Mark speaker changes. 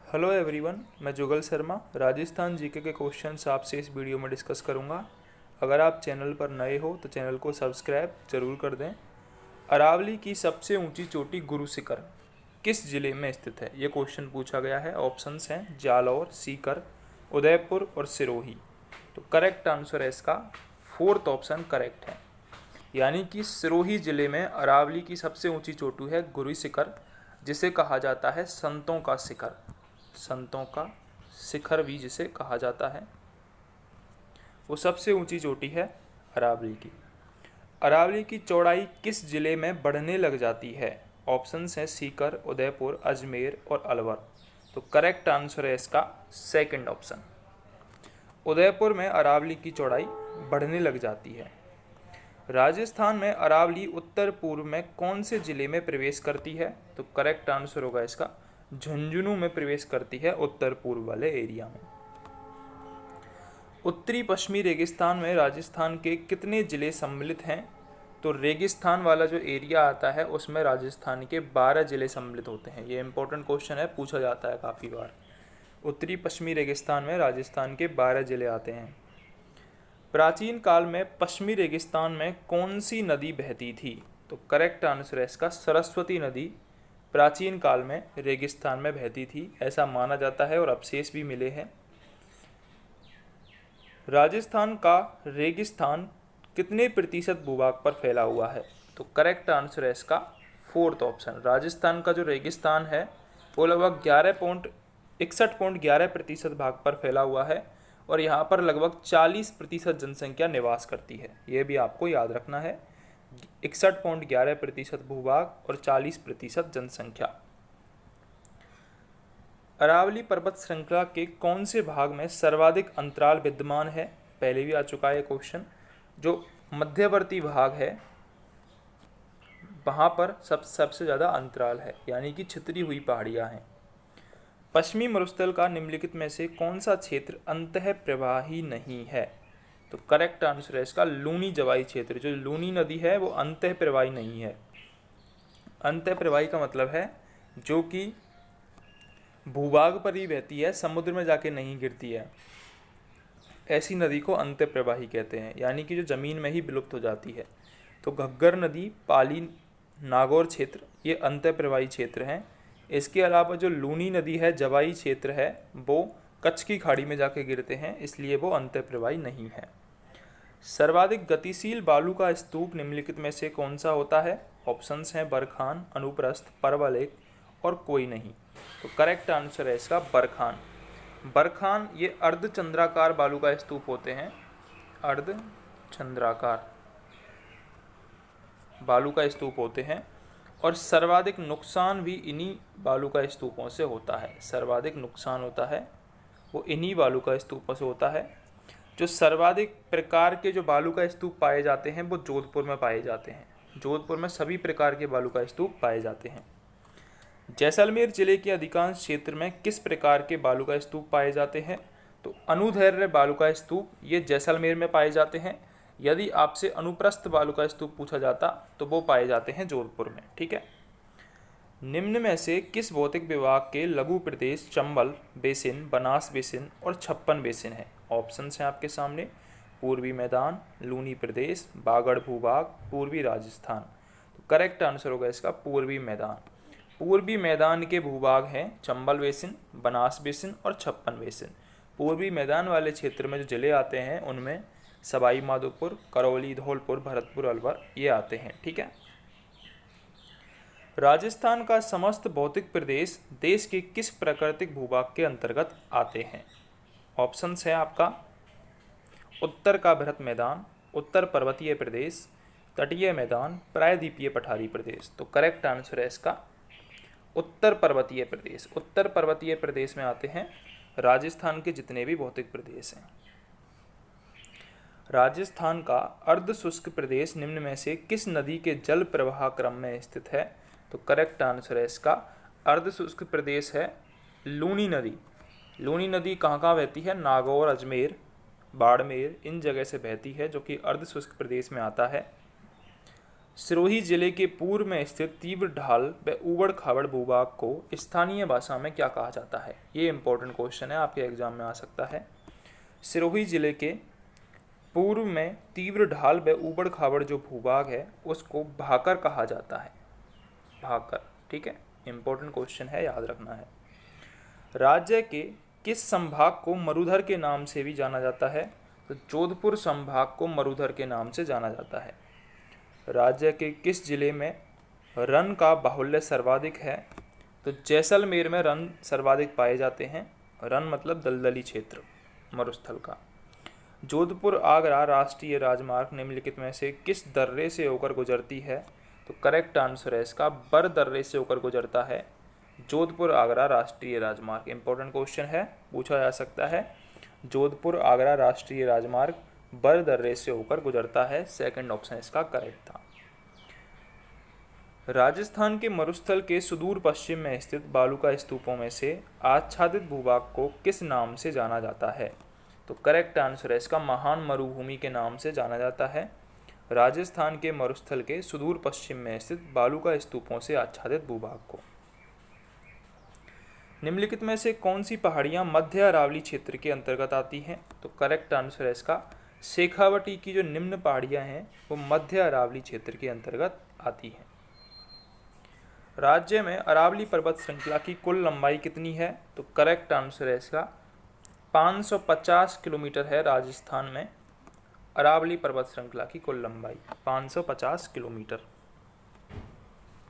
Speaker 1: Hello everyone, मैं जुगल Sharma Rajasthan GK के questions आपसे इस वीडियो में डिस्कस करूंगा। अगर आप चैनल पर नए हो तो चैनल को सब्सक्राइब जरूर कर दें। अरावली की सबसे ऊंची चोटी गुरु शिखर किस जिले में स्थित है? ये क्वेश्चन पूछा गया है। ऑप्शंस हैं जालौर, सीकर, उदयपुर और सिरोही। तो करेक्ट आंसर है इसका फोर्थ ऑप्शन करेक्ट है, यानी कि सिरोही जिले में अरावली की सबसे ऊंची चोटी है गुरु शिखर, जिसे कहा जाता है संतों का शिखर। संतों का शिखर भी जिसे कहा जाता है, वो सबसे ऊंची चोटी है अरावली की। अरावली की चौड़ाई किस जिले में बढ़ने लग जाती है? ऑप्शंस हैं सीकर, उदयपुर, अजमेर और अलवर। तो करेक्ट आंसर है इसका सेकंड ऑप्शन, उदयपुर में अरावली की चौड़ाई बढ़ने लग जाती है। राजस्थान में अरावली उत्तर पूर्व में कौन से जिले में प्रवेश करती है? तो करेक्ट आंसर होगा इसका झुंझुनू में प्रवेश करती है, उत्तर पूर्व वाले एरिया में। उत्तरी पश्चिमी रेगिस्तान में राजस्थान के कितने जिले सम्मिलित हैं? तो रेगिस्तान वाला जो एरिया आता है उसमें राजस्थान के 12 जिले सम्मिलित होते हैं। ये इंपॉर्टेंट क्वेश्चन है, पूछा जाता है काफ़ी बार। उत्तरी पश्चिमी रेगिस्तान में राजस्थान के 12 जिले आते हैं। प्राचीन काल में पश्चिमी रेगिस्तान में कौन सी नदी बहती थी? तो करेक्ट आंसर है इसका सरस्वती नदी प्राचीन काल में रेगिस्तान में बहती थी, ऐसा माना जाता है और अवशेष भी मिले हैं। राजस्थान का रेगिस्तान कितने प्रतिशत भूभाग पर फैला हुआ है? तो करेक्ट आंसर है इसका फोर्थ ऑप्शन। राजस्थान का जो रेगिस्तान है वो लगभग 61.11% भाग पर फैला हुआ है और यहाँ पर लगभग 40% जनसंख्या निवास करती है। ये भी आपको याद रखना है, 61.11% भूभाग और 40% जनसंख्या। अरावली पर्वत श्रृंखला के कौन से भाग में सर्वाधिक अंतराल विद्यमान है? पहले भी आ चुका है क्वेश्चन। जो मध्यवर्ती भाग है वहाँ पर सबसे ज़्यादा अंतराल है, यानी कि छितरी हुई पहाड़ियाँ हैं। पश्चिमी मरुस्थल का निम्नलिखित में से कौन सा क्षेत्र अंतः प्रवाही नहीं है? तो करेक्ट आंसर है इसका लूनी जवाई क्षेत्र। जो लूनी नदी है वो अंतः प्रवाही नहीं है। अंतः प्रवाही का मतलब है जो कि भूभाग पर ही बहती है, समुद्र में जाके नहीं गिरती है, ऐसी नदी को अंतः प्रवाही कहते हैं, यानी कि जो ज़मीन में ही विलुप्त हो जाती है। तो घग्गर नदी, पाली, नागौर क्षेत्र ये अंतः प्रवाही क्षेत्र हैं। इसके अलावा जो लूनी नदी है, जवाई क्षेत्र है, वो कच्छ की खाड़ी में जाके गिरते हैं, इसलिए वो अंतः प्रवाही नहीं है। सर्वाधिक गतिशील बालू का स्तूप निम्नलिखित में से कौन सा होता है? ऑप्शंस हैं बरखान, अनुप्रस्थ, परवलैक और कोई नहीं। तो करेक्ट आंसर है इसका बरखान। बरखान ये अर्धचंद्राकार बालू का स्तूप होते हैं, अर्धचंद्राकार बालू का स्तूप होते हैं और सर्वाधिक नुकसान भी इन्हीं बालू का स्तूपों से होता है। सर्वाधिक नुकसान होता है वो इन्हीं बालू का स्तूपों से होता है। जो सर्वाधिक प्रकार के जो बालू का स्तूप पाए जाते हैं वो जोधपुर में पाए जाते हैं। जोधपुर में सभी प्रकार के बालू का स्तूप पाए जाते हैं। जैसलमेर जिले के अधिकांश क्षेत्र में किस प्रकार के बालू का स्तूप पाए जाते हैं? तो अनुदैर्घ्य बालू का स्तूप ये जैसलमेर में पाए जाते हैं। यदि आपसे अनुप्रस्थ बालू का स्तूप पूछा जाता तो वो पाए जाते हैं जोधपुर में। ठीक है। निम्न में से किस भौतिक विभाग के लघु प्रदेश चंबल बेसिन, बनास बेसिन और छप्पन बेसिन है? ऑप्शंस हैं आपके सामने पूर्वी मैदान, लूनी प्रदेश, बागड़ भूभाग, पूर्वी राजस्थान। तो करेक्ट आंसर होगा इसका पूर्वी मैदान। पूर्वी मैदान के भूभाग हैं चंबल बेसिन, बनास बेसिन और छप्पन बेसिन। पूर्वी मैदान वाले क्षेत्र में जो जिले आते हैं उनमें सवाई माधोपुर, करौली, धौलपुर, भरतपुर, अलवर ये आते हैं। ठीक है। राजस्थान का समस्त भौतिक प्रदेश देश के किस प्राकृतिक भूभाग के अंतर्गत आते हैं? ऑप्शंस है आपका उत्तर का भरत मैदान, उत्तर पर्वतीय प्रदेश, तटीय मैदान, प्रायद्वीपीय पठारी प्रदेश। तो करेक्ट आंसर है इसका उत्तर पर्वतीय प्रदेश। उत्तर पर्वतीय प्रदेश में आते हैं राजस्थान के जितने भी भौतिक प्रदेश हैं। राजस्थान का अर्ध शुष्क प्रदेश निम्न में से किस नदी के जल प्रवाह क्रम में स्थित है? तो करेक्ट आंसर है इसका अर्ध शुष्क प्रदेश है लूनी नदी। लूनी नदी कहाँ कहाँ बहती है? नागौर, अजमेर, बाड़मेर इन जगह से बहती है, जो कि अर्ध शुष्क प्रदेश में आता है। सिरोही जिले के पूर्व में स्थित तीव्र ढाल व ऊबड़ खाबड़ भूभाग को स्थानीय भाषा में क्या कहा जाता है? ये इंपॉर्टेंट क्वेश्चन है, आपके एग्जाम में आ सकता है। सिरोही जिले के पूर्व में तीव्र ढाल व ऊबड़ खाबड़ जो भूभाग है उसको भाकर कहा जाता है। भाकर, ठीक है, इंपॉर्टेंट क्वेश्चन है, याद रखना है। राज्य के किस संभाग को मरुधर के नाम से भी जाना जाता है? तो जोधपुर संभाग को मरुधर के नाम से जाना जाता है। राज्य के किस जिले में रन का बाहुल्य सर्वाधिक है? तो जैसलमेर में रन सर्वाधिक पाए जाते हैं। रन मतलब दलदली क्षेत्र मरुस्थल का। जोधपुर आगरा राष्ट्रीय राजमार्ग निम्नलिखित में से किस दर्रे से होकर गुजरती है? तो करेक्ट आंसर है इसका बर दर्रे से होकर गुजरता है जोधपुर आगरा राष्ट्रीय राजमार्ग। इंपॉर्टेंट क्वेश्चन है, पूछा जा सकता है। जोधपुर आगरा राष्ट्रीय राजमार्ग बर दर्रे से होकर गुजरता है। सेकंड ऑप्शन इसका करेक्ट था। राजस्थान के मरुस्थल के सुदूर पश्चिम में स्थित बालूका स्तूपों में से आच्छादित भूभाग को किस नाम से जाना जाता है? तो करेक्ट आंसर है इसका महान मरुभूमि के नाम से जाना जाता है। राजस्थान के मरुस्थल के सुदूर पश्चिम में स्थित बालूका स्तूपों से आच्छादित भूभाग को। निम्नलिखित में से कौन सी पहाड़ियाँ मध्य अरावली क्षेत्र के अंतर्गत आती हैं? तो करेक्ट आंसर है इसका शेखावटी की जो निम्न पहाड़ियाँ हैं वो मध्य अरावली क्षेत्र के अंतर्गत आती हैं। राज्य में अरावली पर्वत श्रृंखला की कुल लंबाई कितनी है? तो करेक्ट आंसर है इसका 550 किलोमीटर है। राजस्थान में अरावली पर्वत श्रृंखला की कुल लंबाई 550 किलोमीटर।